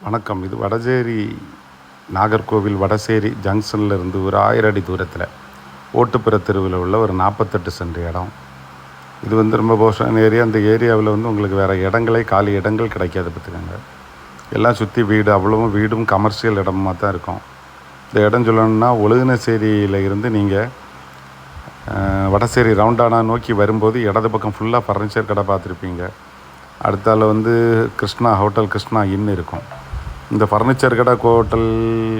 வணக்கம். இது வடசேரி நாகர்கோவில் வடசேரி ஜங்ஷனில் இருந்து ஒரு 1000 அடி தூரத்தில் ஓட்டுப்புற தெருவில் உள்ள ஒரு 48 சென்ட் இடம். இது ரொம்ப போஷன் ஏரியா. அந்த ஏரியாவில் உங்களுக்கு வேறு இடங்களே காலி இடங்கள் கிடைக்காது பார்த்துக்கோங்க. எல்லாம் சுற்றி வீடு, அவ்வளவும் வீடும் கமர்ஷியல் இடமாக தான் இருக்கும். இந்த இடம் சொல்லணுன்னா ஒழுகினசேரியில் இருந்து நீங்கள் வடசேரி ரவுண்டானா நோக்கி வரும்போது இடது பக்கம் ஃபுல்லாக ஃபர்னிச்சர் கடை பார்த்துருப்பீங்க. அடுத்தால கிருஷ்ணா ஹோட்டல், கிருஷ்ணா இன் இருக்கும். இந்த ஃபர்னிச்சர் கடை ஹோட்டல்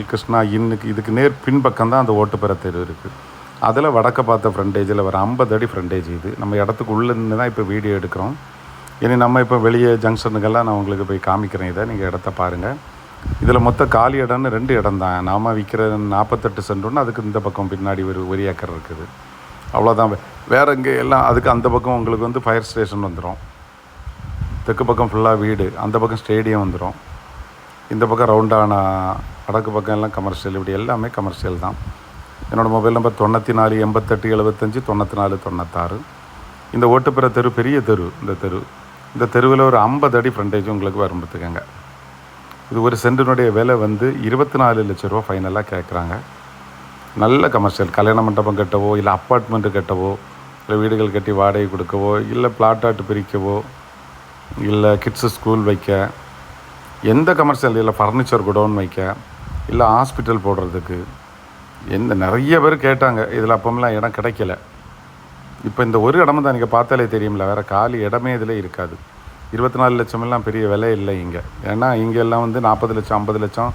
கிருஷ்ணா இன்னுக்கு இதுக்கு நேர் பின்பக்கம் தான் அந்த ஓட்டுப்புற தெரு இருக்குது. அதில் வடக்க பார்த்த ஃப்ரண்டேஜில் வர 50 அடி ஃப்ரண்டேஜ். இது நம்ம இடத்துக்கு உள்ளே இருந்து தான் இப்போ வீடியோ எடுக்கிறோம். இனி நம்ம இப்போ வெளியே ஜங்ஷனுக்கெல்லாம் நான் உங்களுக்கு போய் காமிக்கிறேன். இதை நீங்கள் இடத்த பாருங்கள். இதில் மொத்த காலி இடம்னு 2 இடம் தான். நாம் விற்கிற 48 சென்ட் ஒன்று, அதுக்கு இந்த பக்கம் பின்னாடி ஒரு ஏக்கர் இருக்குது. அவ்வளோதான். வேறு இங்கே எல்லாம் அதுக்கு அந்த பக்கம் உங்களுக்கு ஃபயர் ஸ்டேஷன் வந்துடும். தெற்கு பக்கம் ஃபுல்லாக வீடு, அந்த பக்கம் ஸ்டேடியம் வந்துடும். இந்த பக்கம் ரவுண்டானா, வடக்கு பக்கம் எல்லாம் கமர்ஷியல். இப்படி எல்லாமே கமர்ஷியல் தான். என்னோடய மொபைல் நம்பர் 94 88 75 94 96. இந்த ஓட்டுப்புற தெரு பெரிய தெரு. இந்த தெருவில் ஒரு 50 அடி ஃப்ரண்டேஜ் உங்களுக்கு வரும் பார்த்துக்கங்க. இது ஒரு சென்டினுடைய விலை 24 லட்ச ரூபா ஃபைனலாக கேட்குறாங்க. நல்ல கமர்ஷியல். கல்யாண மண்டபம் கட்டவோ, இல்லை அப்பார்ட்மெண்ட்டு கட்டவோ, இல்லை வீடுகள் கட்டி வாடகை கொடுக்கவோ, இல்லை பிளாட்டாட்டு பிரிக்கவோ, இல்லை கிட்ஸு ஸ்கூல் வைக்க, எந்த கமர்ஷியல், இல்லை ஃபர்னிச்சர் குடோன் வைக்க, இல்லை ஹாஸ்பிட்டல் போடுறதுக்கு, நிறைய பேர் கேட்டாங்க. இதில் அப்போம்லாம் இடம் கிடைக்கல. இப்போ இந்த ஒரு இடமும் தான் நீங்கள் பார்த்தாலே தெரியும்ல, வேறு காலி இடமே இதில் இருக்காது. 24 லட்சமெல்லாம் பெரிய விலை இல்லை இங்கே. ஏன்னா இங்கே எல்லாம் 40 லட்சம் 50 லட்சம்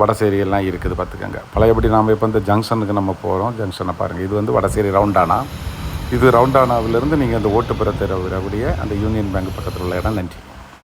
வடசேரியெல்லாம் இருக்குது பார்த்துக்கங்க. பழையபடி நாம் இப்போ இந்த ஜங்ஷனுக்கு நம்ம போகிறோம். ஜங்ஷனை பாருங்கள். இது வடசேரி ரவுண்டானா. இது ரவுண்டானாவிலேருந்து நீங்கள் அந்த ஓட்டுப்புற தெருவுடைய அந்த யூனியன் பேங்க் பக்கத்தில் உள்ள இடம். நன்றி.